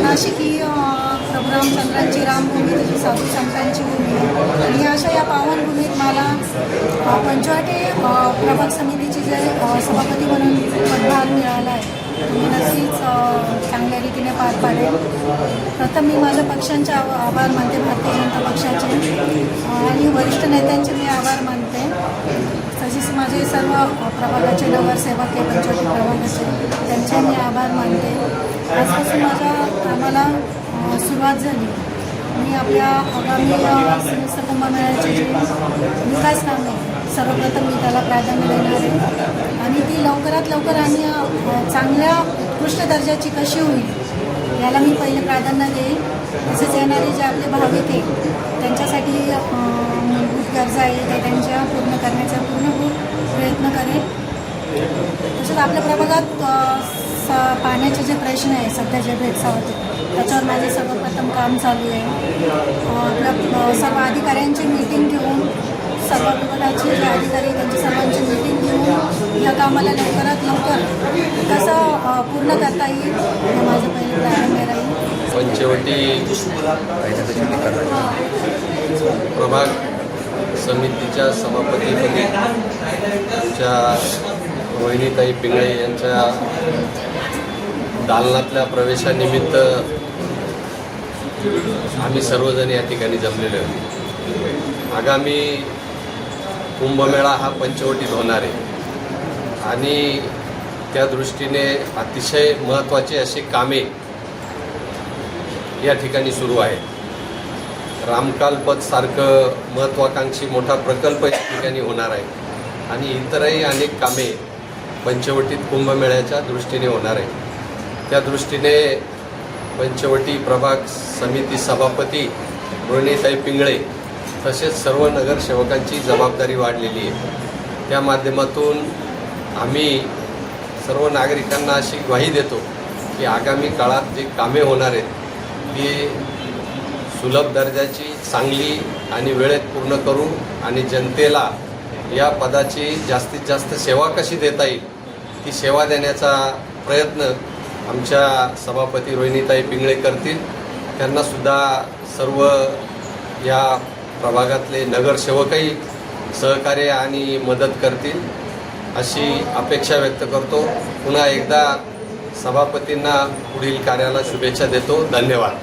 नाशिक ही प्रभू रामचंद्रांची रामभूमी, तशी साधू संतांची भूमी आहे. आणि अशा या पावनभूमीत मला पंचवटी प्रभाग समितीची जे सभापती म्हणून पदभार मिळाला आहे, मी नक्कीच चांगल्या रीतीने पार पाडेल. प्रथम मी माझ्या पक्षांचे आभार मानते, भारतीय जनता पक्षाचे आणि वरिष्ठ नेत्यांचे मी आभार मानते. तसेच माझे सर्व प्रभागाचे नगरसेवक आहे पंचवटी प्रभागाचे, त्यांचे मी आभार मानते. आजपासून माझ्या कामाला सुरुवात झाली. मी आपल्या आगामी संयुक्त कुंभमेळ्याची जी विकास कामे सर्वप्रथम मी त्याला प्राधान्य देणार आहे आणि ती लवकरात लवकर आणि चांगल्या उत्कृष्ट दर्जाची कशी होईल याला मी पहिले प्राधान्य देईन. तसेच येणारे जे आपले भाविक आहे त्यांच्यासाठी मूलभूत गरजा आहे त्या त्यांच्या पूर्ण करण्याचा पूर्णभूत प्रयत्न करेन. तसेच आपल्या प्रभागात पाण्याचे जे प्रश्न आहे सध्या जे भेडसावत त्याच्यावर माझे सर्वप्रथम काम चालू आहे. आपल्या सर्व अधिकाऱ्यांची मीटिंग घेऊन सर्व विभागाचे जे अधिकारी त्यांची सर्वांची मीटिंग घेऊन या कामाला लवकरात लवकर कसं पूर्ण करता येईल हे माझं पहिलं प्राधान्य राहील. पंचवटी प्रभाग समितीच्या सभापतीपदी आमच्या रोहिणीताई पिंगळे यांच्या दालनातल्या प्रवेशानिमित्त आम्ही सर्वजण या ठिकाणी जमलेलो आहोत. आगामी कुंभमेळा हा पंचवटीत होणार आहे आणि त्या दृष्टीने अतिशय महत्त्वाची अशी कामे या ठिकाणी सुरू आहेत. रामकालपथसारखं महत्त्वाकांक्षी मोठा प्रकल्प या ठिकाणी होणार आहे आणि इतरही अनेक कामे पंचवटीत कुंभमेळ्याच्या दृष्टीने होणार आहे. त्या दृष्टीने पंचवटी प्रभाग समिती सभापती रोहिणीताई पिंगळे तसेच सर्व नगरसेवकांची जबाबदारी वाढलेली आहे. त्या माध्यमातून आम्ही सर्व नागरिकांना अशी ग्वाही देतो की आगामी काळात जी कामे होणार आहेत ती सुलभ दर्जाची, चांगली आणि वेळेत पूर्ण करू आणि जनतेला या पदाची जास्तीत जास्त सेवा कशी देता येईल ती सेवा देण्याचा प्रयत्न आमच्या सभापती रोहिणीताई पिंगळे करतील. त्यांनासुद्धा सर्व या प्रभागातले नगरसेवकही सहकार्य आणि मदत करतील अशी अपेक्षा व्यक्त करतो. पुन्हा एकदा सभापतींना पुढील कार्याला शुभेच्छा देतो. धन्यवाद.